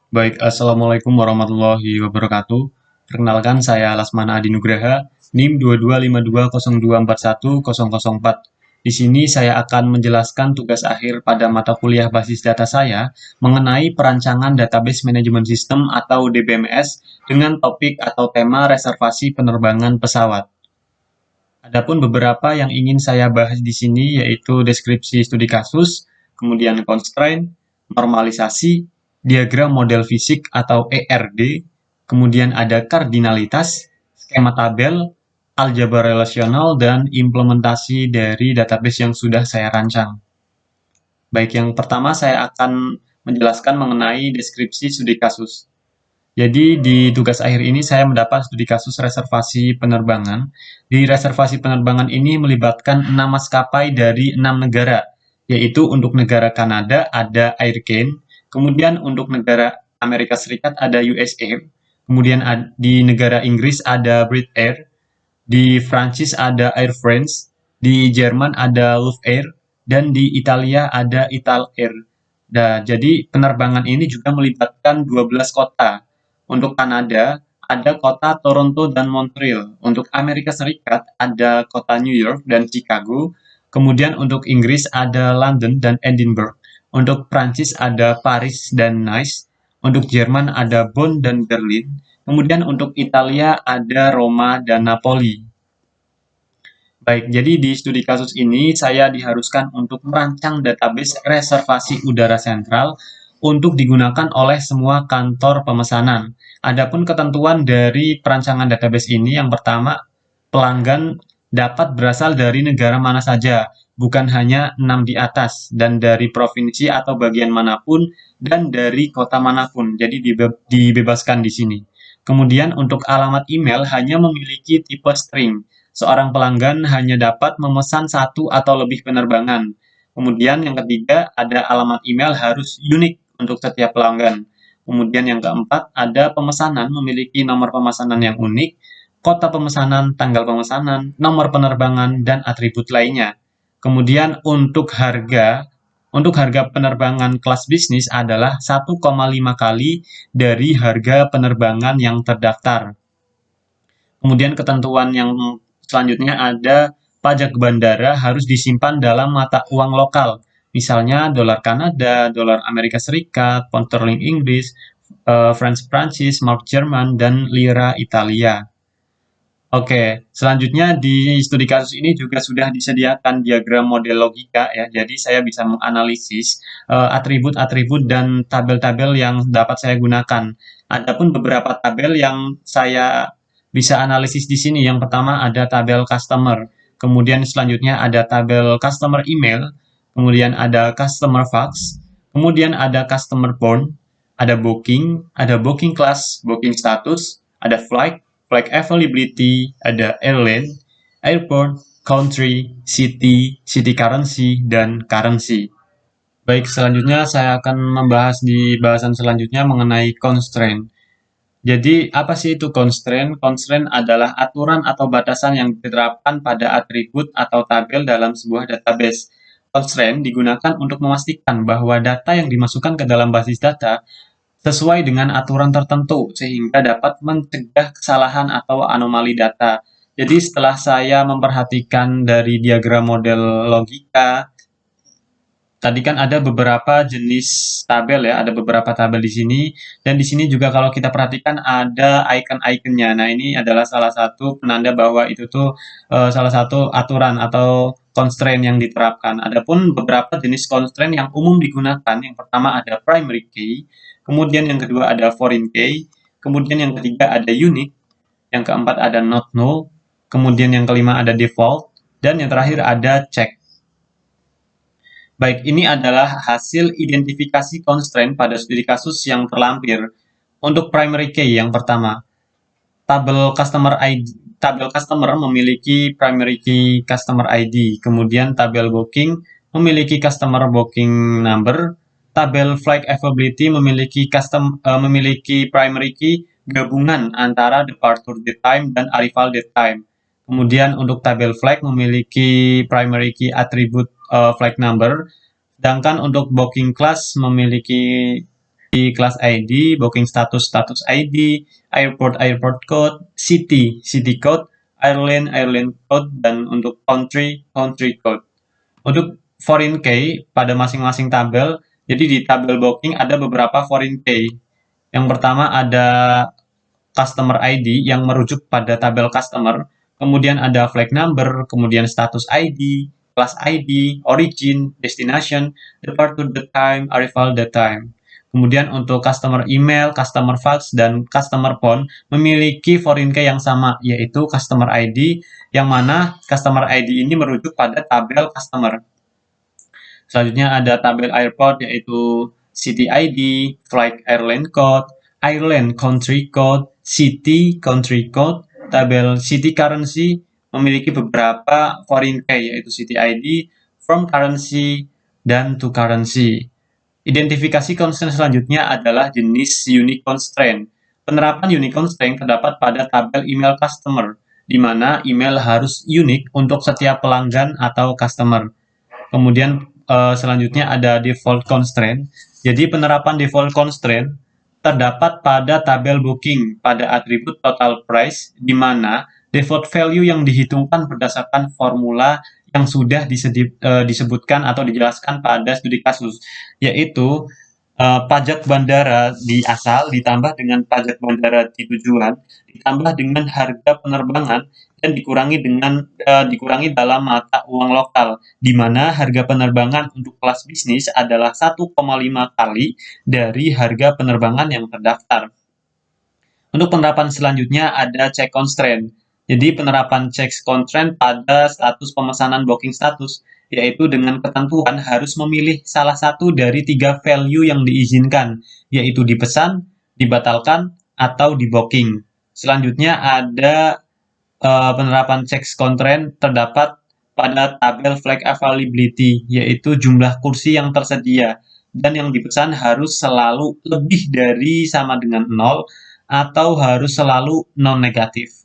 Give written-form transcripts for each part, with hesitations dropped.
Baik, Assalamualaikum warahmatullahi wabarakatuh. Perkenalkan, saya Lasmana Adi Nugraha, NIM 225202410004. Di sini saya akan menjelaskan tugas akhir pada mata kuliah basis data saya mengenai perancangan database management system atau DBMS dengan topik atau tema reservasi penerbangan pesawat. Adapun beberapa yang ingin saya bahas di sini yaitu deskripsi studi kasus, kemudian constraint, normalisasi, diagram model fisik atau ERD, kemudian ada kardinalitas, skema tabel, aljabar relasional, dan implementasi dari database yang sudah saya rancang. Baik, yang pertama saya akan menjelaskan mengenai deskripsi studi kasus. Jadi di tugas akhir ini saya mendapat studi kasus reservasi penerbangan. Di reservasi penerbangan ini melibatkan 6 maskapai dari 6 negara, yaitu untuk negara Kanada ada Air Canada, kemudian untuk negara Amerika Serikat ada US Air, kemudian di negara Inggris ada Brit Air, di Prancis ada Air France, di Jerman ada Lufthansa, dan di Italia ada Ital Air. Nah, jadi penerbangan ini juga melibatkan 12 kota. Untuk Kanada, ada kota Toronto dan Montreal. Untuk Amerika Serikat, ada kota New York dan Chicago. Kemudian untuk Inggris ada London dan Edinburgh. Untuk Prancis ada Paris dan Nice. Untuk Jerman ada Bonn dan Berlin. Kemudian untuk Italia ada Roma dan Napoli. Baik, jadi di studi kasus ini saya diharuskan untuk merancang database reservasi udara sentral untuk digunakan oleh semua kantor pemesanan. Adapun ketentuan dari perancangan database ini, yang pertama, pelanggan dapat berasal dari negara mana saja, bukan hanya 6 di atas, dan dari provinsi atau bagian manapun, dan dari kota manapun. Jadi dibebaskan di sini. Kemudian untuk alamat email hanya memiliki tipe string. Seorang pelanggan hanya dapat memesan satu atau lebih penerbangan. Kemudian yang ketiga, ada alamat email harus unik untuk setiap pelanggan. Kemudian yang keempat, ada pemesanan memiliki nomor pemesanan yang unik, kota pemesanan, tanggal pemesanan, nomor penerbangan, dan atribut lainnya. Kemudian untuk harga penerbangan kelas bisnis adalah 1,5 kali dari harga penerbangan yang terdaftar. Kemudian ketentuan yang selanjutnya ada pajak bandara harus disimpan dalam mata uang lokal. Misalnya dolar Kanada, dolar Amerika Serikat, pound sterling Inggris, franc Prancis, mark Jerman, dan lira Italia. Oke, selanjutnya di studi kasus ini juga sudah disediakan diagram model logika ya. Jadi saya bisa menganalisis atribut-atribut dan tabel-tabel yang dapat saya gunakan. Adapun beberapa tabel yang saya bisa analisis di sini. Yang pertama ada tabel customer, kemudian selanjutnya ada tabel customer email, kemudian ada customer fax, kemudian ada customer phone, ada booking class, booking status, ada flight, flight availability, ada airline, airport, country, city, city currency, dan currency. Baik, selanjutnya saya akan membahas di bahasan selanjutnya mengenai constraint. Jadi, apa sih itu constraint? Constraint adalah aturan atau batasan yang diterapkan pada atribut atau tabel dalam sebuah database. Constraint digunakan untuk memastikan bahwa data yang dimasukkan ke dalam basis data sesuai dengan aturan tertentu sehingga dapat mencegah kesalahan atau anomali data. Jadi setelah saya memperhatikan dari diagram model logika, tadi kan ada beberapa jenis tabel ya, ada beberapa tabel di sini, dan di sini juga kalau kita perhatikan ada icon-iconnya. Nah, ini adalah salah satu penanda bahwa itu tuh salah satu aturan atau constraint yang diterapkan. Adapun beberapa jenis constraint yang umum digunakan, yang pertama ada primary key, kemudian yang kedua ada foreign key, kemudian yang ketiga ada unique, yang keempat ada not null, kemudian yang kelima ada default, dan yang terakhir ada check. Baik, ini adalah hasil identifikasi constraint pada studi kasus yang terlampir. Untuk primary key yang pertama, tabel customer memiliki primary key customer ID, kemudian tabel booking memiliki customer booking number, tabel flight availability memiliki primary key gabungan antara departure date time dan arrival date time. Kemudian untuk tabel flight memiliki primary key atribut flight number, sedangkan untuk booking class memiliki di class ID, booking status ID, airport code, city code, airline code, dan untuk country code. Untuk foreign key pada masing-masing tabel, jadi di tabel booking ada beberapa foreign key. Yang pertama ada customer ID yang merujuk pada tabel customer, kemudian ada flag number, kemudian status ID, class ID, origin, destination, departure date time, arrival date time. Kemudian untuk customer email, customer fax, dan customer phone memiliki foreign key yang sama, yaitu customer ID, yang mana customer ID ini merujuk pada tabel customer. Selanjutnya ada tabel airport, yaitu city ID, flight airline code, airline country code, city country code. Tabel city currency memiliki beberapa foreign key, yaitu city ID, from currency, dan to currency. Identifikasi constraint selanjutnya adalah jenis unique constraint. Penerapan unique constraint terdapat pada tabel email customer, di mana email harus unik untuk setiap pelanggan atau customer. Kemudian selanjutnya ada default constraint. Jadi penerapan default constraint terdapat pada tabel booking pada atribut total price, di mana default value yang dihitungkan berdasarkan formula yang sudah disebutkan atau dijelaskan pada studi kasus, yaitu pajak bandara di asal ditambah dengan pajak bandara di tujuan ditambah dengan harga penerbangan dan dikurangi dalam mata uang lokal, di mana harga penerbangan untuk kelas bisnis adalah 1,5 kali dari harga penerbangan yang terdaftar. Untuk penerapan selanjutnya ada check constraint. Jadi penerapan check constraint pada status pemesanan booking status, yaitu dengan ketentuan harus memilih salah satu dari 3 value yang diizinkan, yaitu dipesan, dibatalkan, atau di booking. Selanjutnya ada penerapan check constraint terdapat pada tabel flag availability, yaitu jumlah kursi yang tersedia, dan yang dipesan harus selalu lebih dari sama dengan 0, atau harus selalu non-negatif.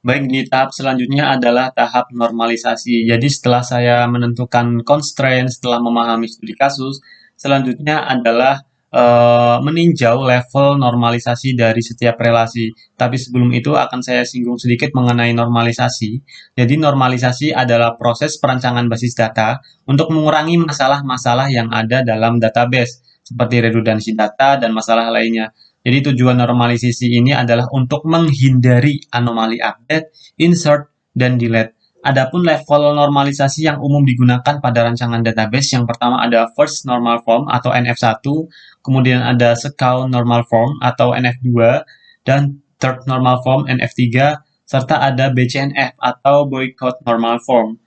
Baik, di tahap selanjutnya adalah tahap normalisasi. Jadi setelah saya menentukan constraint, setelah memahami studi kasus, selanjutnya adalah meninjau level normalisasi dari setiap relasi. Tapi sebelum itu akan saya singgung sedikit mengenai normalisasi. Jadi normalisasi adalah proses perancangan basis data untuk mengurangi masalah-masalah yang ada dalam database, seperti redundansi data dan masalah lainnya. Jadi tujuan normalisasi ini adalah untuk menghindari anomali update, insert, dan delete. Adapun level normalisasi yang umum digunakan pada rancangan database, yang pertama ada first normal form atau NF1, kemudian ada second normal form atau NF2, dan third normal form NF3, serta ada BCNF atau boycott normal form.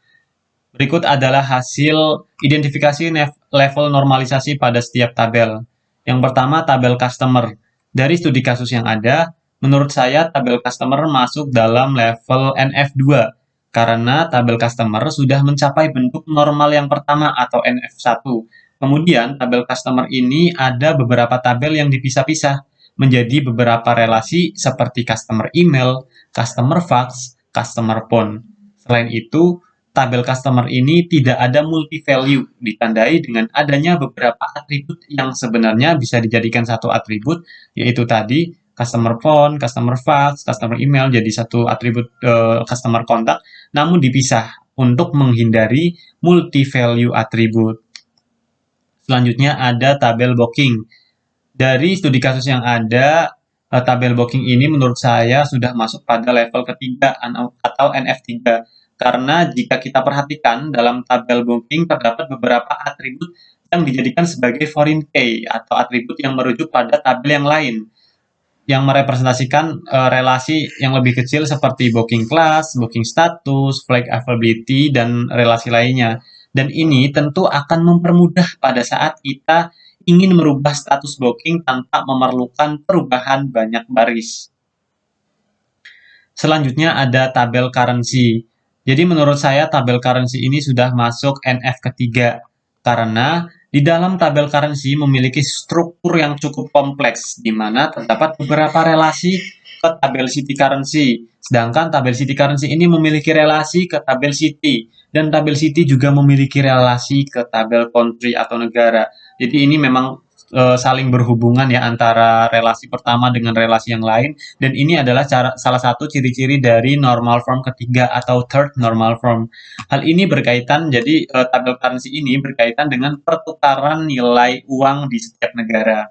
Berikut adalah hasil identifikasi level normalisasi pada setiap tabel. Yang pertama, tabel customer. Dari studi kasus yang ada, menurut saya tabel customer masuk dalam level NF2 karena tabel customer sudah mencapai bentuk normal yang pertama atau NF1. Kemudian, tabel customer ini ada beberapa tabel yang dipisah-pisah menjadi beberapa relasi seperti customer email, customer fax, customer phone. Selain itu, tabel customer ini tidak ada multi value, ditandai dengan adanya beberapa atribut yang sebenarnya bisa dijadikan satu atribut, yaitu tadi customer phone, customer fax, customer email jadi satu atribut customer kontak, namun dipisah untuk menghindari multi value atribut. Selanjutnya ada tabel booking. Dari studi kasus yang ada, tabel booking ini menurut saya sudah masuk pada level ketiga atau NF3. Karena jika kita perhatikan dalam tabel booking terdapat beberapa atribut yang dijadikan sebagai foreign key atau atribut yang merujuk pada tabel yang lain yang merepresentasikan relasi yang lebih kecil seperti booking class, booking status, flag availability, dan relasi lainnya. Dan ini tentu akan mempermudah pada saat kita ingin merubah status booking tanpa memerlukan perubahan banyak baris. Selanjutnya ada tabel currency. Jadi menurut saya tabel currency ini sudah masuk NF ketiga karena di dalam tabel currency memiliki struktur yang cukup kompleks di mana terdapat beberapa relasi ke tabel city currency. Sedangkan tabel city currency ini memiliki relasi ke tabel city dan tabel city juga memiliki relasi ke tabel country atau negara. Jadi ini memang saling berhubungan ya antara relasi pertama dengan relasi yang lain, dan ini adalah salah satu ciri-ciri dari normal form ketiga atau third normal form. Hal ini berkaitan, jadi tabel currency ini berkaitan dengan pertukaran nilai uang di setiap negara.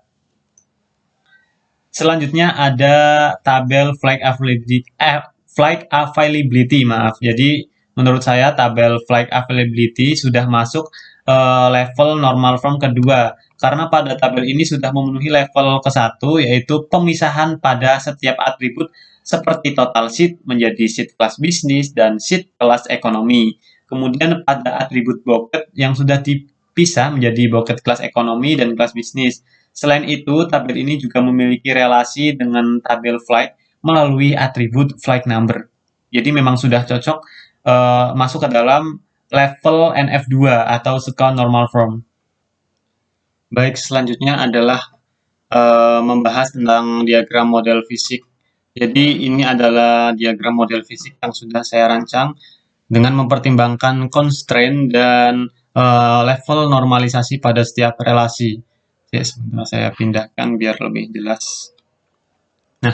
Selanjutnya ada tabel flag availability, maaf. Jadi menurut saya tabel flag availability sudah masuk level normal form kedua, karena pada tabel ini sudah memenuhi level ke-1, yaitu pemisahan pada setiap atribut seperti total sheet menjadi sheet kelas bisnis dan sheet kelas ekonomi. Kemudian pada atribut bucket yang sudah dipisah menjadi bucket kelas ekonomi dan kelas bisnis. Selain itu, tabel ini juga memiliki relasi dengan tabel flight melalui atribut flight number. Jadi memang sudah cocok masuk ke dalam level NF2 atau second normal form. Baik, selanjutnya adalah membahas tentang diagram model fisik. Jadi ini adalah diagram model fisik yang sudah saya rancang dengan mempertimbangkan constraint dan level normalisasi pada setiap relasi. Oke, sebentar saya pindahkan biar lebih jelas. Nah,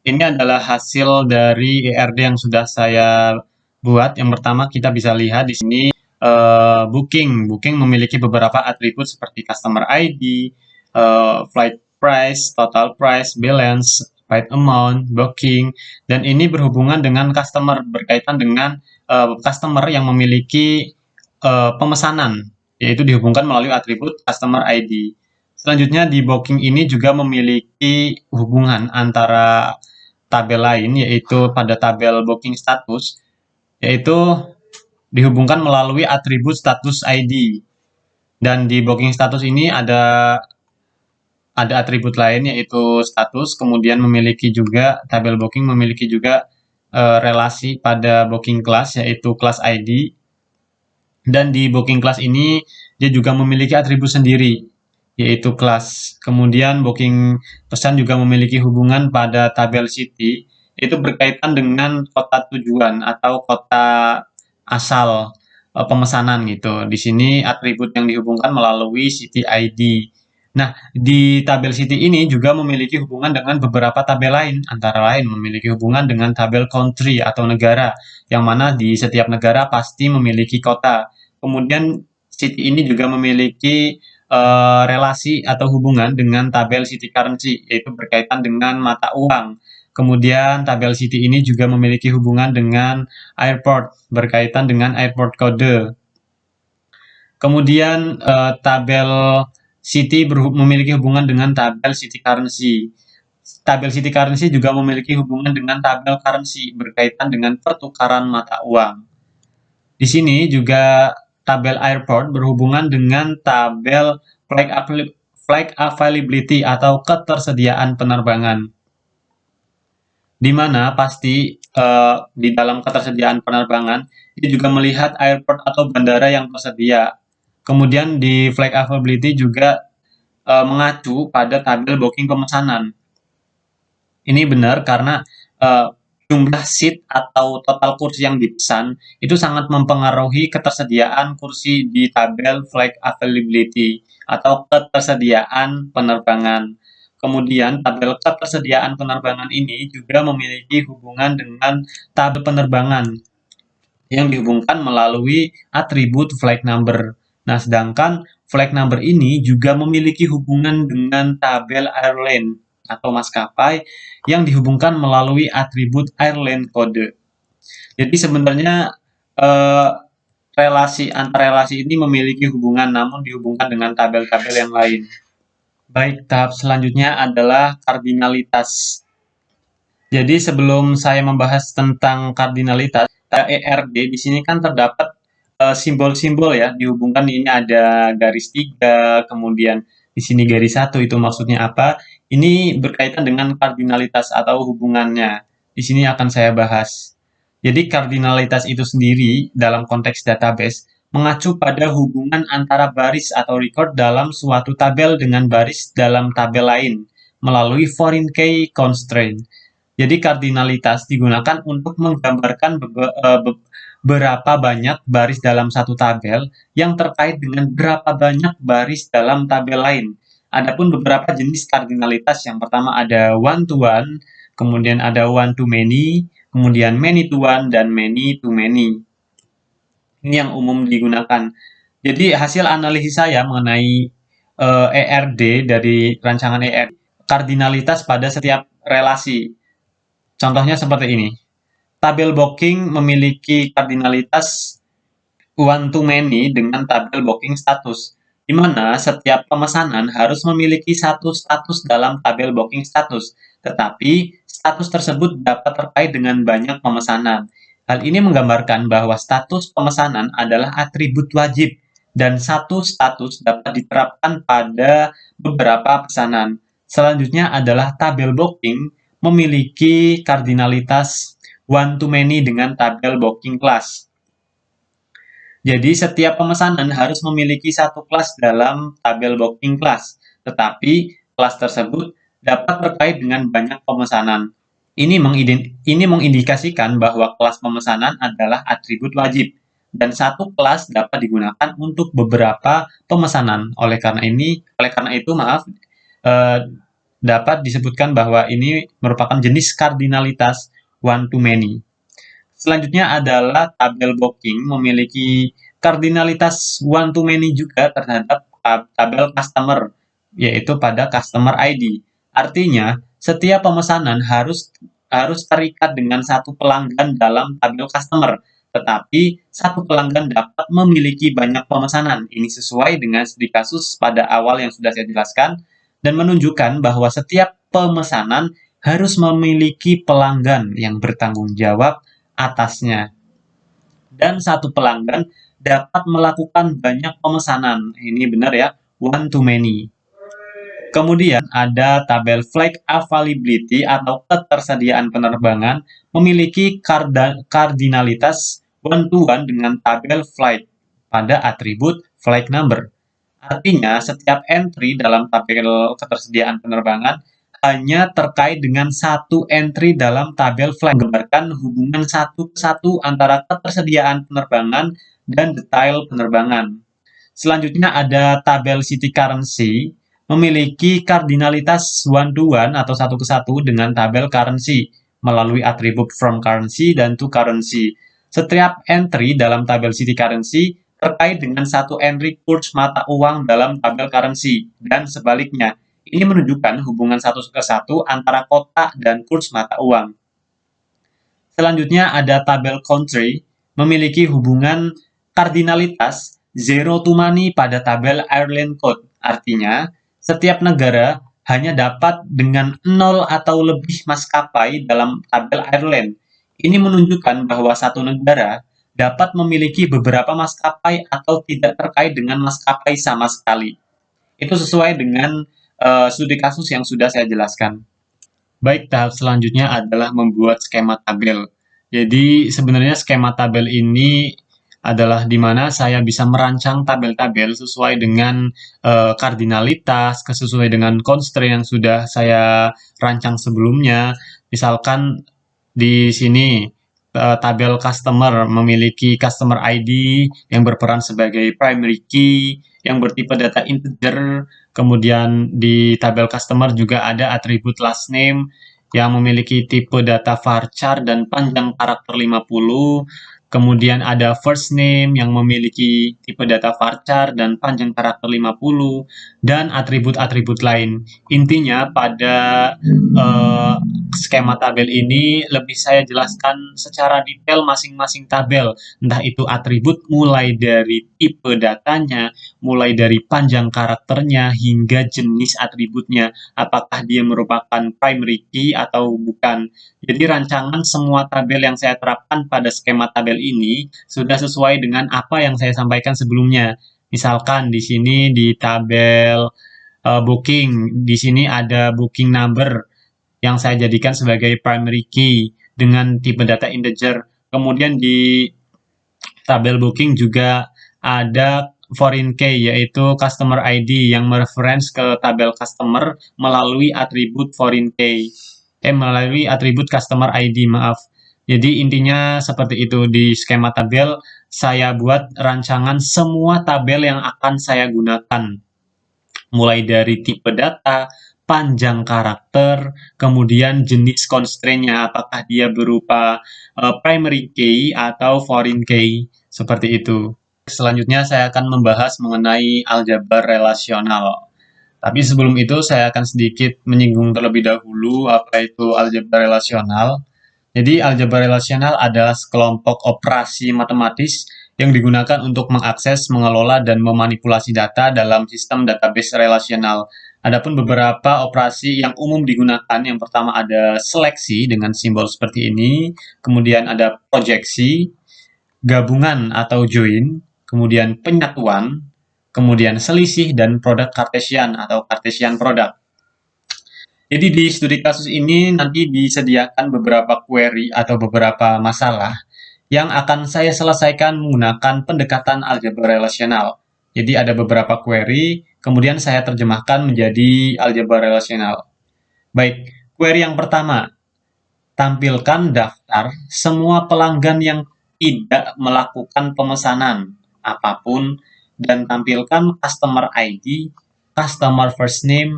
ini adalah hasil dari ERD yang sudah saya buat. Yang pertama kita bisa lihat di sini booking. Booking memiliki beberapa atribut seperti customer ID, flight price, total price, balance, flight amount, booking, dan ini berhubungan dengan customer, berkaitan dengan customer yang memiliki pemesanan, yaitu dihubungkan melalui atribut customer ID. Selanjutnya di booking ini juga memiliki hubungan antara tabel lain, yaitu pada tabel booking status, yaitu dihubungkan melalui atribut status ID. Dan di booking status ini ada atribut lain, yaitu status, kemudian memiliki juga tabel booking memiliki juga relasi pada booking class, yaitu class ID. Dan di booking class ini dia juga memiliki atribut sendiri, yaitu kelas. Kemudian booking pesan juga memiliki hubungan pada tabel city, yaitu berkaitan dengan kota tujuan atau kota asal pemesanan gitu. Di sini atribut yang dihubungkan melalui city ID. Nah, di tabel city ini juga memiliki hubungan dengan beberapa tabel lain, antara lain memiliki hubungan dengan tabel country atau negara, yang mana di setiap negara pasti memiliki kota. Kemudian city ini juga memiliki relasi atau hubungan dengan tabel city currency, yaitu berkaitan dengan mata uang. Kemudian tabel city ini juga memiliki hubungan dengan airport, berkaitan dengan airport code. Kemudian tabel city memiliki hubungan dengan tabel city currency. Tabel city currency juga memiliki hubungan dengan tabel currency, berkaitan dengan pertukaran mata uang. Di sini juga tabel airport berhubungan dengan tabel flight availability atau ketersediaan penerbangan. Di mana pasti di dalam ketersediaan penerbangan itu juga melihat airport atau bandara yang tersedia. Kemudian di flight availability juga mengacu pada tabel booking pemesanan. Ini benar karena jumlah seat atau total kursi yang dipesan itu sangat mempengaruhi ketersediaan kursi di tabel flight availability atau ketersediaan penerbangan. Kemudian tabel ketersediaan penerbangan ini juga memiliki hubungan dengan tabel penerbangan yang dihubungkan melalui atribut flight number. Nah, sedangkan flight number ini juga memiliki hubungan dengan tabel airline atau maskapai yang dihubungkan melalui atribut airline code. Jadi sebenarnya relasi ini memiliki hubungan, namun dihubungkan dengan tabel-tabel yang lain. Baik, tahap selanjutnya adalah kardinalitas. Jadi sebelum saya membahas tentang kardinalitas, ERD di sini kan terdapat simbol-simbol ya, dihubungkan. Ini ada garis 3, kemudian di sini garis 1, itu maksudnya apa? Ini berkaitan dengan kardinalitas atau hubungannya. Di sini akan saya bahas. Jadi kardinalitas itu sendiri dalam konteks database mengacu pada hubungan antara baris atau record dalam suatu tabel dengan baris dalam tabel lain melalui foreign key constraint. Jadi kardinalitas digunakan untuk menggambarkan berapa banyak baris dalam satu tabel yang terkait dengan berapa banyak baris dalam tabel lain. Adapun beberapa jenis kardinalitas, yang pertama ada one to one, kemudian ada one to many, kemudian many to one, dan many to many. Ini yang umum digunakan. Jadi hasil analisis saya mengenai ERD dari rancangan ERD, kardinalitas pada setiap relasi. Contohnya seperti ini. Tabel booking memiliki kardinalitas one to many dengan tabel booking status, di mana setiap pemesanan harus memiliki satu status dalam tabel booking status, tetapi status tersebut dapat terkait dengan banyak pemesanan. Hal ini menggambarkan bahwa status pemesanan adalah atribut wajib, dan satu status dapat diterapkan pada beberapa pesanan. Selanjutnya adalah tabel booking memiliki kardinalitas one to many dengan tabel booking class. Jadi setiap pemesanan harus memiliki satu kelas dalam tabel booking class, tetapi kelas tersebut dapat terkait dengan banyak pemesanan. Ini mengindikasikan bahwa kelas pemesanan adalah atribut wajib, dan satu kelas dapat digunakan untuk beberapa pemesanan. Oleh karena itu, dapat disebutkan bahwa ini merupakan jenis kardinalitas one to many. Selanjutnya adalah tabel booking memiliki kardinalitas one to many juga terhadap tabel customer, yaitu pada customer ID. Artinya, setiap pemesanan harus terikat dengan satu pelanggan dalam tabel customer, tetapi satu pelanggan dapat memiliki banyak pemesanan. Ini sesuai dengan studi kasus pada awal yang sudah saya jelaskan, dan menunjukkan bahwa setiap pemesanan harus memiliki pelanggan yang bertanggung jawab atasnya. Dan satu pelanggan dapat melakukan banyak pemesanan. Ini benar ya, one to many. Kemudian ada tabel flight availability atau ketersediaan penerbangan memiliki kardinalitas one to one dengan tabel flight pada atribut flight number. Artinya, setiap entry dalam tabel ketersediaan penerbangan hanya terkait dengan satu entry dalam tabel flight, menggambarkan hubungan satu ke satu antara ketersediaan penerbangan dan detail penerbangan. Selanjutnya ada tabel city currency, memiliki kardinalitas one to one atau satu ke satu dengan tabel currency melalui atribut from currency dan to currency. Setiap entry dalam tabel city currency terkait dengan satu entry kurs mata uang dalam tabel currency, dan sebaliknya. Ini menunjukkan hubungan satu ke satu antara kota dan kurs mata uang. Selanjutnya ada tabel country, memiliki hubungan kardinalitas zero to money pada tabel airline code. Artinya, setiap negara hanya dapat dengan 0 atau lebih maskapai dalam tabel airline. Ini menunjukkan bahwa satu negara dapat memiliki beberapa maskapai atau tidak terkait dengan maskapai sama sekali. Itu sesuai dengan studi kasus yang sudah saya jelaskan. Baik, tahap selanjutnya adalah membuat skema tabel. Jadi sebenarnya skema tabel ini adalah di mana saya bisa merancang tabel-tabel sesuai dengan kardinalitas, sesuai dengan constraint yang sudah saya rancang sebelumnya. Misalkan di sini tabel customer memiliki customer ID yang berperan sebagai primary key yang bertipe data integer. Kemudian di tabel customer juga ada atribut last name yang memiliki tipe data varchar dan panjang karakter 50. Kemudian ada first name yang memiliki tipe data varchar dan panjang karakter 50, dan atribut-atribut lain. Intinya pada skema tabel ini lebih saya jelaskan secara detail masing-masing tabel, entah itu atribut mulai dari tipe datanya, mulai dari panjang karakternya, hingga jenis atributnya, apakah dia merupakan primary key atau bukan. Jadi rancangan semua tabel yang saya terapkan pada skema tabel ini sudah sesuai dengan apa yang saya sampaikan sebelumnya. Misalkan di sini di tabel booking, di sini ada booking number yang saya jadikan sebagai primary key dengan tipe data integer. Kemudian di tabel booking juga ada foreign key, yaitu customer ID yang mereference ke tabel customer melalui atribut foreign key. Melalui atribut customer ID, maaf. Jadi intinya seperti itu. Di skema tabel saya buat rancangan semua tabel yang akan saya gunakan. mulai dari tipe data, panjang karakter, kemudian jenis constraint-nya, apakah dia berupa primary key atau foreign key, seperti itu. Selanjutnya saya akan membahas mengenai aljabar relasional. Tapi sebelum itu saya akan sedikit menyinggung terlebih dahulu apa itu aljabar relasional. Jadi aljabar relasional adalah sekelompok operasi matematis yang digunakan untuk mengakses, mengelola, dan memanipulasi data dalam sistem database relasional. Adapun beberapa operasi yang umum digunakan, yang pertama ada seleksi dengan simbol seperti ini, kemudian ada proyeksi, gabungan atau join, kemudian penyatuan, kemudian selisih, dan produk Cartesian atau Cartesian product. Jadi di studi kasus ini nanti disediakan beberapa query atau beberapa masalah yang akan saya selesaikan menggunakan pendekatan aljabar relasional. Jadi ada beberapa query, kemudian saya terjemahkan menjadi aljabar relasional. Baik, query yang pertama, tampilkan daftar semua pelanggan yang tidak melakukan pemesanan apapun dan tampilkan customer ID, customer first name,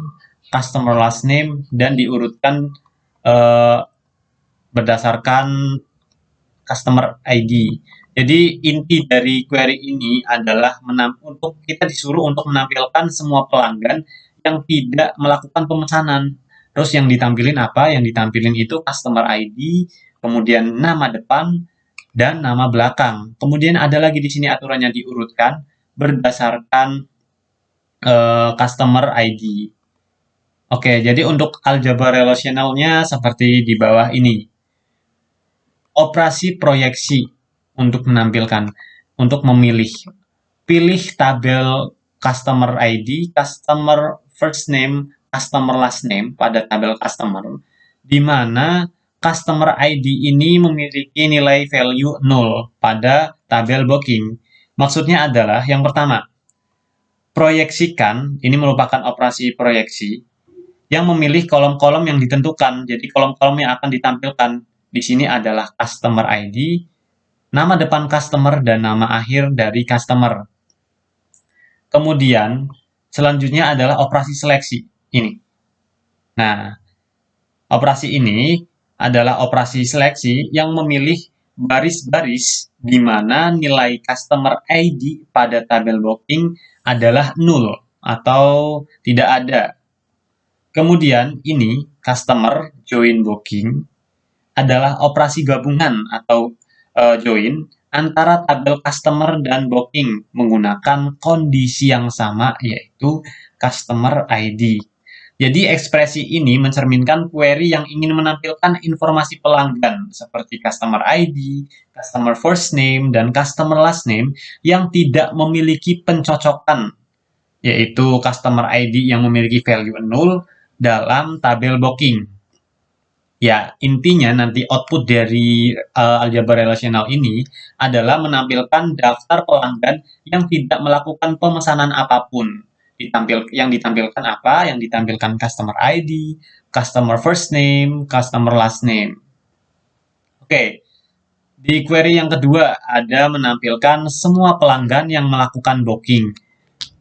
customer last name, dan diurutkan berdasarkan customer ID. Jadi inti dari query ini adalah untuk kita disuruh untuk menampilkan semua pelanggan yang tidak melakukan pemesanan. Terus yang ditampilin apa? Yang ditampilin itu customer ID, kemudian nama depan, dan nama belakang. Kemudian ada lagi di sini aturannya diurutkan berdasarkan customer ID. Oke, jadi untuk aljabar relasionalnya seperti di bawah ini. Operasi proyeksi untuk menampilkan, untuk memilih. Pilih tabel customer ID, customer first name, customer last name pada tabel customer, di mana customer ID ini memiliki nilai value 0 pada tabel booking. Maksudnya adalah yang pertama, proyeksikan, ini merupakan operasi proyeksi, yang memilih kolom-kolom yang ditentukan. Jadi kolom-kolom yang akan ditampilkan di sini adalah customer ID, nama depan customer, dan nama akhir dari customer. Kemudian, selanjutnya adalah operasi seleksi ini. Nah, operasi ini adalah operasi seleksi yang memilih baris-baris di mana nilai customer ID pada tabel booking adalah 0 atau tidak ada. Kemudian ini customer join booking adalah operasi gabungan atau join antara tabel customer dan booking menggunakan kondisi yang sama, yaitu customer ID. Jadi ekspresi ini mencerminkan query yang ingin menampilkan informasi pelanggan seperti customer ID, customer first name, dan customer last name yang tidak memiliki pencocokan, yaitu customer ID yang memiliki value 0 dalam tabel booking. Ya, intinya nanti output dari aljabar relasional ini adalah menampilkan daftar pelanggan yang tidak melakukan pemesanan apapun. Yang ditampilkan apa? Yang ditampilkan customer ID, customer first name, customer last name. Oke, di query yang kedua ada menampilkan semua pelanggan yang melakukan booking,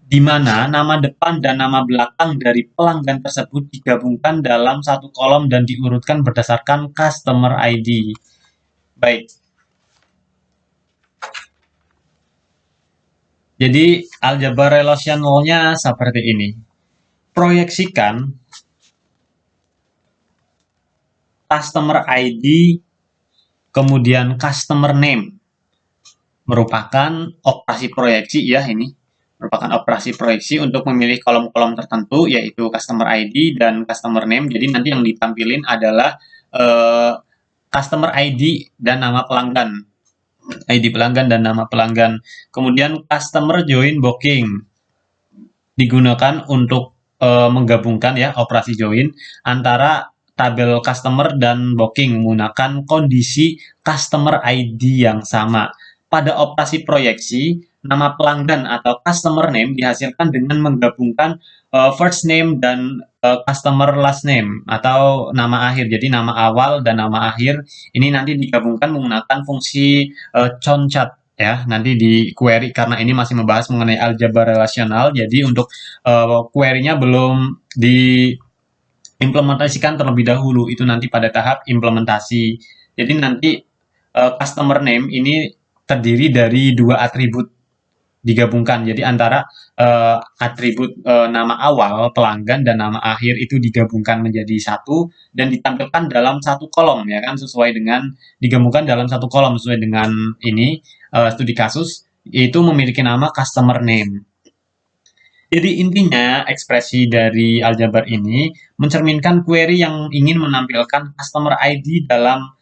di mana nama depan dan nama belakang dari pelanggan tersebut digabungkan dalam satu kolom dan diurutkan berdasarkan customer ID. Baik. Jadi aljabar relasionalnya seperti ini. Proyeksikan customer ID kemudian customer name. Merupakan operasi proyeksi ya ini. Merupakan operasi proyeksi untuk memilih kolom-kolom tertentu, yaitu customer ID dan customer name. Jadi nanti yang ditampilin adalah customer ID dan nama pelanggan. ID pelanggan dan nama pelanggan. Kemudian customer join booking digunakan untuk menggabungkan ya operasi join antara tabel customer dan booking menggunakan kondisi customer ID yang sama. Pada operasi proyeksi, nama pelanggan atau customer name dihasilkan dengan menggabungkan first name dan customer last name atau nama akhir. Jadi nama awal dan nama akhir ini nanti digabungkan menggunakan fungsi concat ya, nanti di query karena ini masih membahas mengenai aljabar relasional. Jadi untuk query-nya belum diimplementasikan terlebih dahulu, itu nanti pada tahap implementasi. Jadi nanti customer name ini terdiri dari dua atribut digabungkan. Jadi antara atribut nama awal pelanggan dan nama akhir itu digabungkan menjadi satu dan ditampilkan dalam satu kolom, ya kan, sesuai dengan digabungkan dalam satu kolom sesuai dengan ini studi kasus itu memiliki nama customer name. Jadi intinya ekspresi dari aljabar ini mencerminkan query yang ingin menampilkan customer ID dalam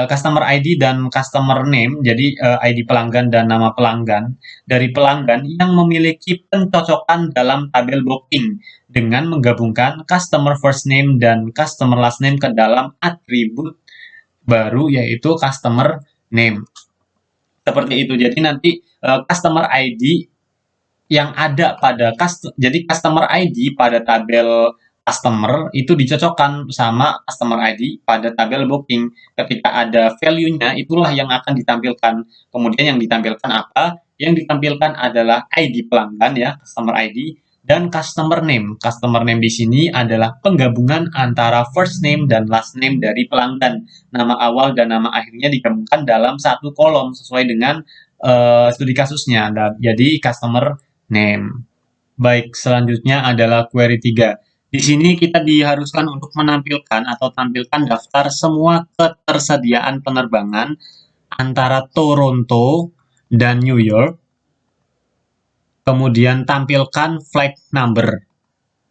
customer ID dan customer name, jadi ID pelanggan dan nama pelanggan dari pelanggan yang memiliki pencocokan dalam tabel booking dengan menggabungkan customer first name dan customer last name ke dalam atribut baru yaitu customer name. Seperti itu. Jadi nanti customer ID yang ada pada jadi customer ID pada tabel customer itu dicocokkan sama customer ID pada tabel booking. Ketika ada value-nya, itulah yang akan ditampilkan. Kemudian yang ditampilkan apa? Yang ditampilkan adalah ID pelanggan, ya, customer ID, dan customer name. Customer name di sini adalah penggabungan antara first name dan last name dari pelanggan. Nama awal dan nama akhirnya digabungkan dalam satu kolom sesuai dengan studi kasusnya. Jadi customer name. Baik, selanjutnya adalah query 3. Di sini kita diharuskan untuk menampilkan atau tampilkan daftar semua ketersediaan penerbangan antara Toronto dan New York. Kemudian tampilkan flight number,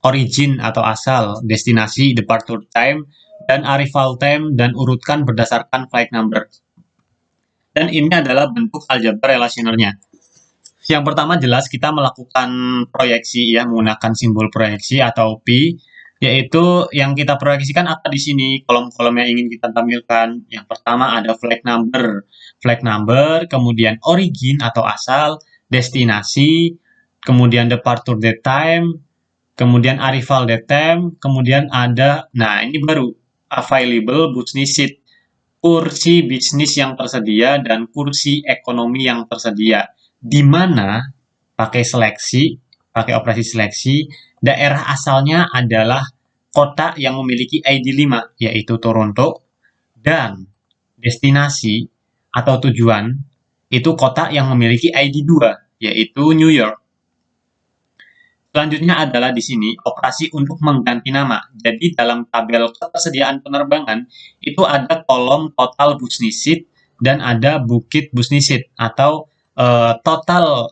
origin atau asal, destinasi, departure time, dan arrival time, dan urutkan berdasarkan flight number. Dan ini adalah bentuk aljabar relationernya. Yang pertama jelas kita melakukan proyeksi, ya, menggunakan simbol proyeksi atau P, yaitu yang kita proyeksikan apa di sini, kolom-kolom yang ingin kita tampilkan. Yang pertama ada flight number, kemudian origin atau asal, destinasi, kemudian departure date time, kemudian arrival date time, kemudian ada, nah ini baru available business seat, kursi bisnis yang tersedia dan kursi ekonomi yang tersedia. Di mana pakai operasi seleksi, daerah asalnya adalah kota yang memiliki ID 5, yaitu Toronto, dan destinasi atau tujuan itu kota yang memiliki ID 2, yaitu New York. Selanjutnya adalah di sini operasi untuk mengganti nama. Jadi dalam tabel ketersediaan penerbangan itu ada kolom total business seat dan ada bukit business seat atau total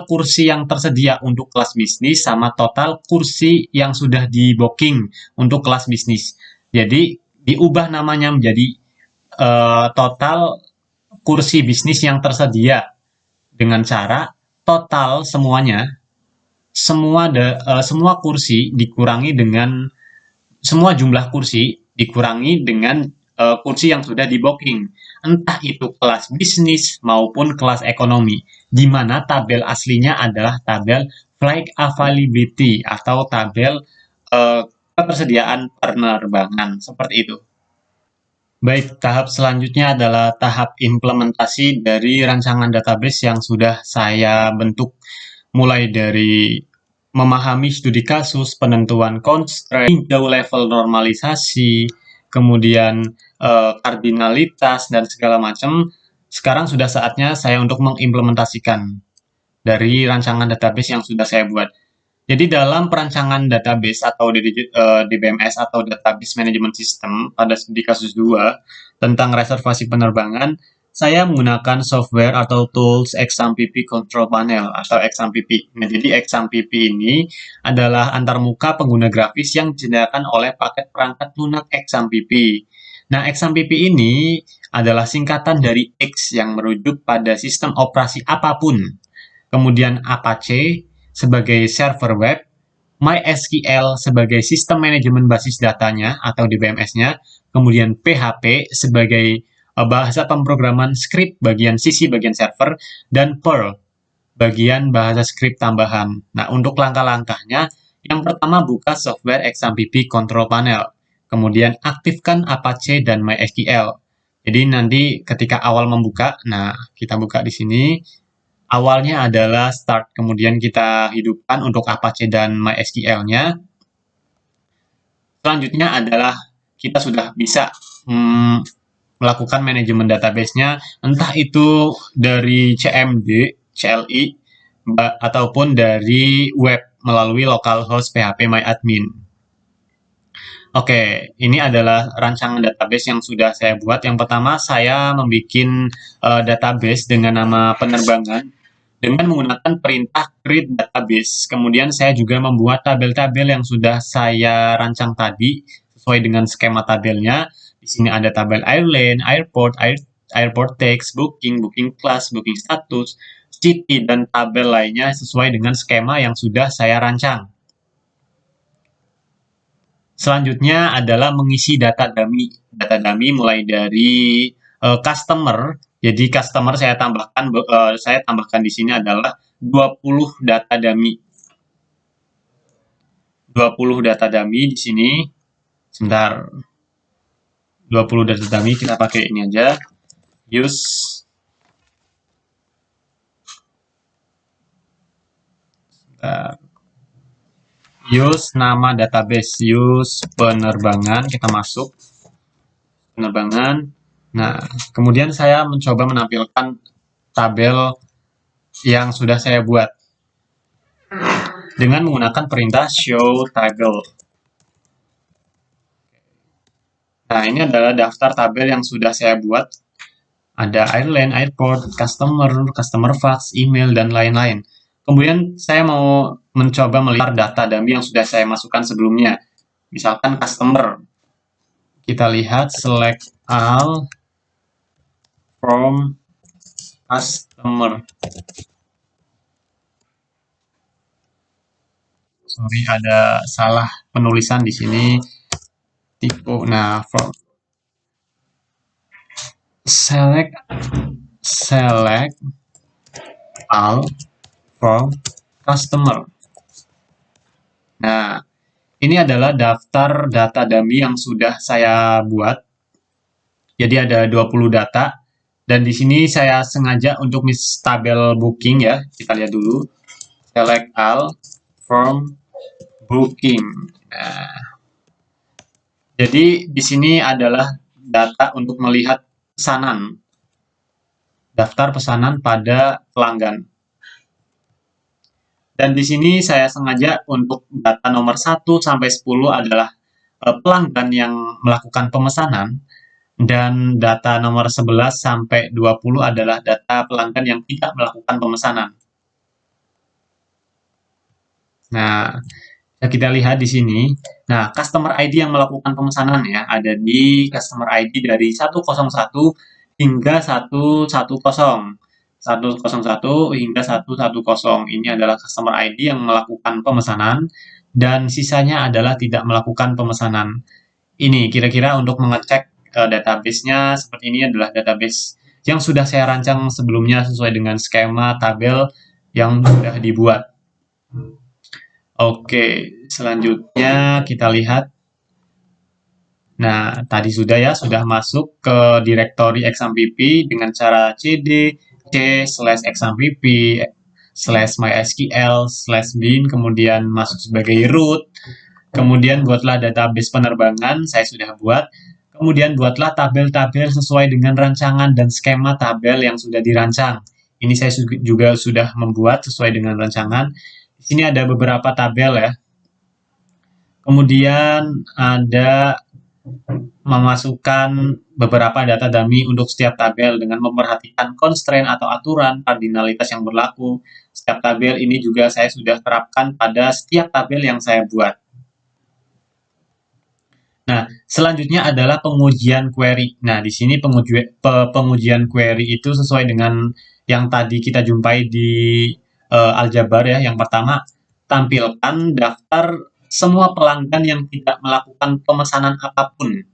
kursi yang tersedia untuk kelas bisnis sama total kursi yang sudah di booking untuk kelas bisnis. Jadi diubah namanya menjadi total kursi bisnis yang tersedia dengan cara total semua kursi dikurangi dengan semua jumlah kursi dikurangi dengan kursi yang sudah di booking, entah itu kelas bisnis maupun kelas ekonomi, di mana tabel aslinya adalah tabel flight availability atau tabel ketersediaan penerbangan, seperti itu. Baik, tahap selanjutnya adalah tahap implementasi dari rancangan database yang sudah saya bentuk, mulai dari memahami studi kasus, penentuan constraint, jauh level normalisasi, kemudian kardinalitas, dan segala macam. Sekarang sudah saatnya saya untuk mengimplementasikan dari rancangan database yang sudah saya buat. Jadi dalam perancangan database atau DBMS atau Database Management System pada studi kasus 2 tentang reservasi penerbangan, saya menggunakan software atau tools XAMPP Control Panel atau XAMPP. Nah, jadi XAMPP ini adalah antarmuka pengguna grafis yang disediakan oleh paket perangkat lunak XAMPP. Nah, XAMPP ini adalah singkatan dari X yang merujuk pada sistem operasi apapun. Kemudian Apache sebagai server web, MySQL sebagai sistem manajemen basis datanya atau DBMS-nya, kemudian PHP sebagai bahasa pemrograman script bagian sisi bagian server, dan Perl bagian bahasa script tambahan. Nah, untuk langkah-langkahnya, yang pertama buka software XAMPP Control Panel, kemudian aktifkan Apache dan MySQL, Jadi nanti ketika awal membuka, nah kita buka di sini. Awalnya adalah start, kemudian kita hidupkan untuk Apache dan MySQL-nya. Selanjutnya adalah kita sudah bisa melakukan manajemen database-nya, entah itu dari CMD, CLI, ataupun dari web melalui localhost phpMyAdmin. Oke, ini adalah rancangan database yang sudah saya buat. Yang pertama, saya membuat database dengan nama penerbangan dengan menggunakan perintah create database. Kemudian saya juga membuat tabel-tabel yang sudah saya rancang tadi sesuai dengan skema tabelnya. Di sini ada tabel airline, airport, airport text, booking, booking class, booking status, city, dan tabel lainnya sesuai dengan skema yang sudah saya rancang. Selanjutnya adalah mengisi data dummy. Data dummy mulai dari customer. Jadi customer saya tambahkan di sini adalah 20 data dummy. 20 data dummy di sini. Sebentar. 20 data dummy kita pakai ini aja. Use use nama database, use penerbangan, kita masuk penerbangan. Nah, kemudian saya mencoba menampilkan tabel yang sudah saya buat dengan menggunakan perintah show table. Nah, ini adalah daftar tabel yang sudah saya buat. Ada airline, airport, customer fax, email, dan lain-lain. Kemudian saya mau mencoba melihat data dummy yang sudah saya masukkan sebelumnya. Misalkan customer. Kita lihat select all from customer. Sorry, ada salah penulisan di sini. Tipe. Nah, from select all from customer. Nah, ini adalah daftar data dummy yang sudah saya buat. Jadi ada 20 data. Dan di sini saya sengaja untuk tabel booking ya. Kita lihat dulu. Select all from booking. Nah, jadi di sini adalah data untuk melihat pesanan. Daftar pesanan pada pelanggan. Dan di sini saya sengaja untuk data nomor 1 sampai 10 adalah pelanggan yang melakukan pemesanan, dan data nomor 11 sampai 20 adalah data pelanggan yang tidak melakukan pemesanan. Nah, kita lihat di sini. Nah, customer ID yang melakukan pemesanan ya, ada di customer ID dari 101 hingga 110. 101 hingga 110. Ini adalah customer ID yang melakukan pemesanan, dan sisanya adalah tidak melakukan pemesanan. Ini kira-kira untuk mengecek database-nya seperti ini adalah database yang sudah saya rancang sebelumnya sesuai dengan skema tabel yang sudah dibuat. Oke, selanjutnya kita lihat. Nah, tadi sudah masuk ke direktori XAMPP dengan cara cd c/exampp /mysql/bin, kemudian masuk sebagai root. Kemudian buatlah database penerbangan, saya sudah buat. Kemudian buatlah tabel-tabel sesuai dengan rancangan dan skema tabel yang sudah dirancang. Ini saya juga sudah membuat sesuai dengan rancangan. Di sini ada beberapa tabel ya. Kemudian ada memasukkan beberapa data dummy untuk setiap tabel dengan memperhatikan constraint atau aturan kardinalitas yang berlaku. Setiap tabel ini juga saya sudah terapkan pada setiap tabel yang saya buat. Nah, selanjutnya adalah pengujian query. Nah, di sini pengujian query itu sesuai dengan yang tadi kita jumpai di aljabar ya. Yang pertama, tampilkan daftar semua pelanggan yang tidak melakukan pemesanan apapun.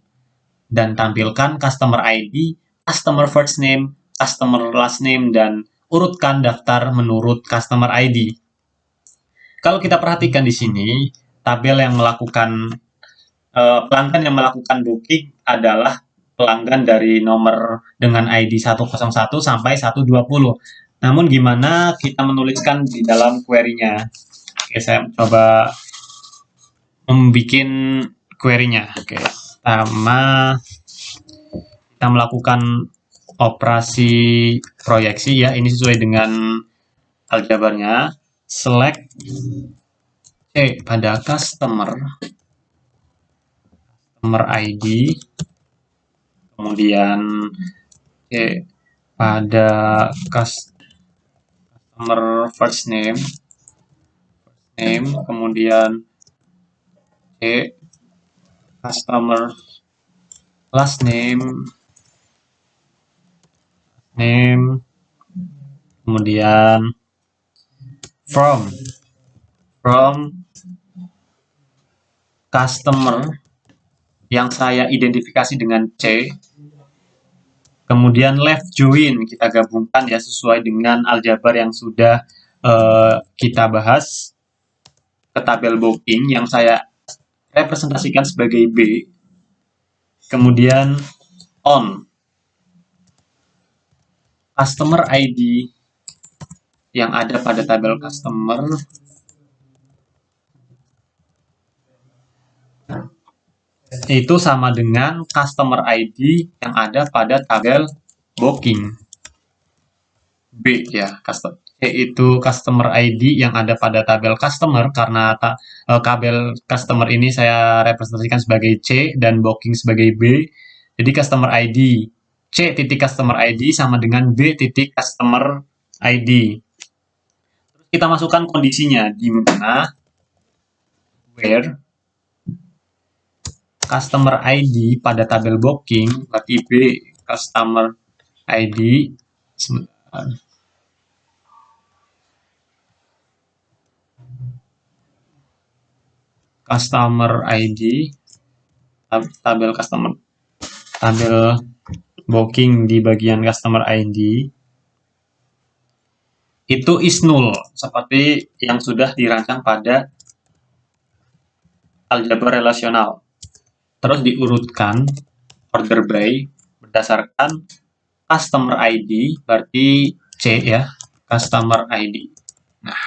Dan tampilkan customer ID, customer first name, customer last name, dan urutkan daftar menurut customer ID. Kalau kita perhatikan di sini, tabel yang melakukan pelanggan yang melakukan booking adalah pelanggan dari nomor dengan ID 101 sampai 120. Namun gimana kita menuliskan di dalam query-nya? Oke, saya coba membuat query-nya. Oke, pertama kita melakukan operasi proyeksi ya. Ini sesuai dengan aljabarnya. Select C pada customer ID, kemudian C pada customer first name, kemudian C customer last name, kemudian from customer yang saya identifikasi dengan C, kemudian left join kita gabungkan ya sesuai dengan aljabar yang sudah kita bahas ke tabel booking yang saya representasikan sebagai B, kemudian on customer ID yang ada pada tabel customer itu sama dengan customer ID yang ada pada tabel booking. B ya, itu customer ID yang ada pada tabel customer karena tabel customer ini saya representasikan sebagai C dan booking sebagai B. Jadi customer ID C titik customer ID sama dengan B titik customer ID. Terus kita masukkan kondisinya di mana where customer ID pada tabel booking berarti B customer ID customer ID tabel booking di bagian customer ID itu is null seperti yang sudah dirancang pada aljabar relasional. Terus diurutkan order by berdasarkan customer ID berarti C ya, customer ID. Nah,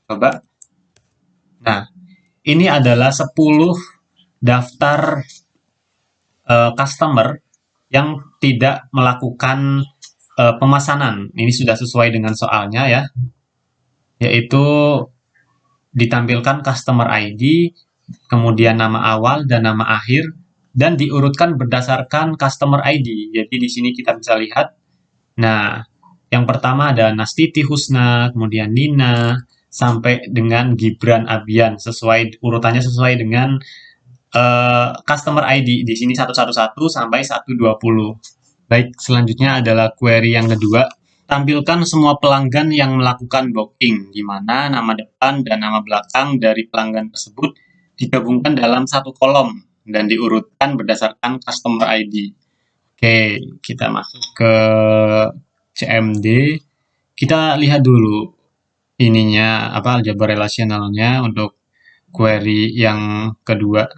coba. Nah, ini adalah 10 daftar customer yang tidak melakukan pemesanan. Ini sudah sesuai dengan soalnya ya, yaitu ditampilkan customer ID, kemudian nama awal dan nama akhir, dan diurutkan berdasarkan customer ID. Jadi di sini kita bisa lihat, nah, yang pertama ada Nastiti Husna, kemudian Nina, sampai dengan Gibran Abian, urutannya sesuai dengan customer ID. Di sini 111 sampai 120. Baik, selanjutnya adalah query yang kedua. Tampilkan semua pelanggan yang melakukan booking, di mana nama depan dan nama belakang dari pelanggan tersebut digabungkan dalam satu kolom dan diurutkan berdasarkan customer ID. Oke, kita masuk ke CMD. Kita lihat dulu ininya apa aljabar relasionalnya untuk query yang kedua.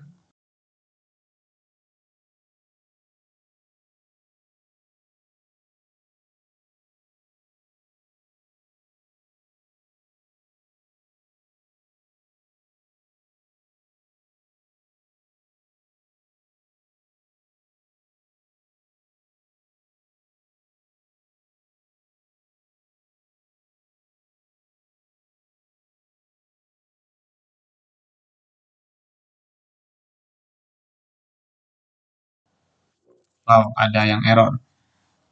Wow, ada yang error.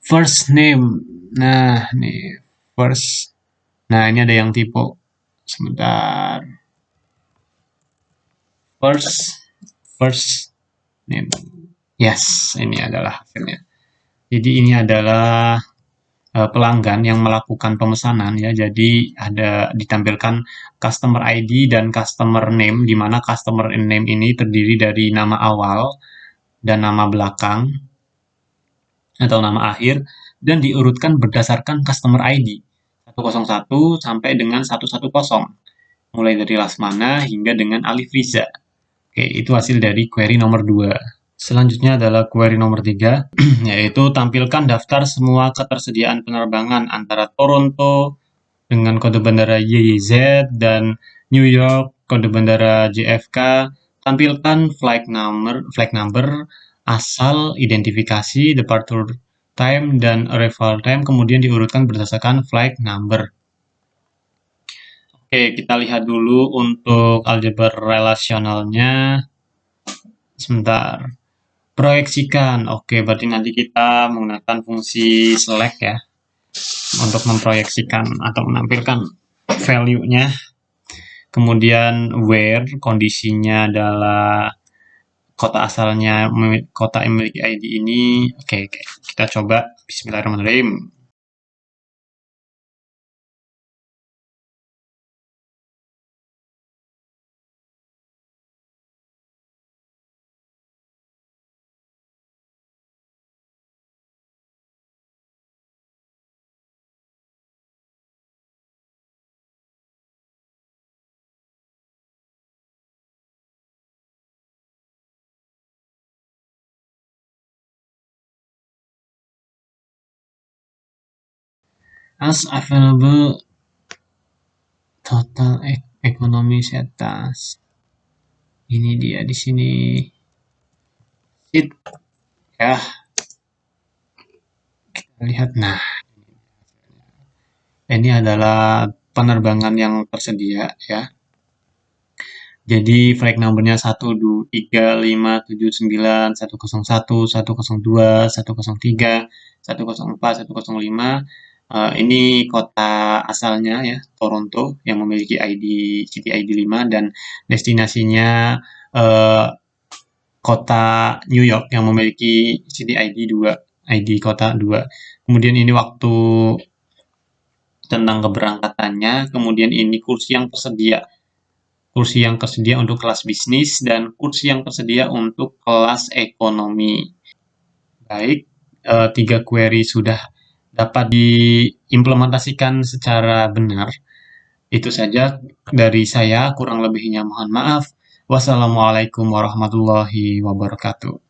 First name. Nah, nih first. Nah, ini ada yang tipe. Sebentar. First name. Yes, ini adalah hasilnya. Jadi ini adalah pelanggan yang melakukan pemesanan ya. Jadi ada ditampilkan customer ID dan customer name, di mana customer name ini terdiri dari nama awal dan nama belakang atau nama akhir dan diurutkan berdasarkan customer ID 101 sampai dengan 110, mulai dari Lasmana hingga dengan Alif Riza. Oke, itu hasil dari query nomor 2. Selanjutnya adalah query nomor 3, yaitu tampilkan daftar semua ketersediaan penerbangan antara Toronto dengan kode bandara YYZ dan New York kode bandara JFK. Tampilkan flight number, asal, identifikasi, departure time, dan arrival time, kemudian diurutkan berdasarkan flight number. Oke, kita lihat dulu untuk aljabar relasionalnya. Sebentar. Proyeksikan. Oke, berarti nanti kita menggunakan fungsi select ya untuk memproyeksikan atau menampilkan value-nya. Kemudian where, kondisinya adalah kota asalnya, kota yang memiliki ID ini. Oke, kita coba. Bismillahirrahmanirrahim. As available total economy status. Ini dia di sini. It ya. Kita lihat. Nah, ini adalah penerbangan yang tersedia ya. Jadi flight number-nya 13579 101 102 103 104 105. Ini kota asalnya ya, Toronto yang memiliki City ID 5 dan destinasinya kota New York yang memiliki City ID 2, ID kota 2. Kemudian ini waktu tentang keberangkatannya, kemudian ini kursi yang tersedia. Kursi yang tersedia untuk kelas bisnis dan kursi yang tersedia untuk kelas ekonomi. Baik, 3 query sudah dapat diimplementasikan secara benar. Itu saja dari saya, kurang lebihnya mohon maaf. Wassalamualaikum warahmatullahi wabarakatuh.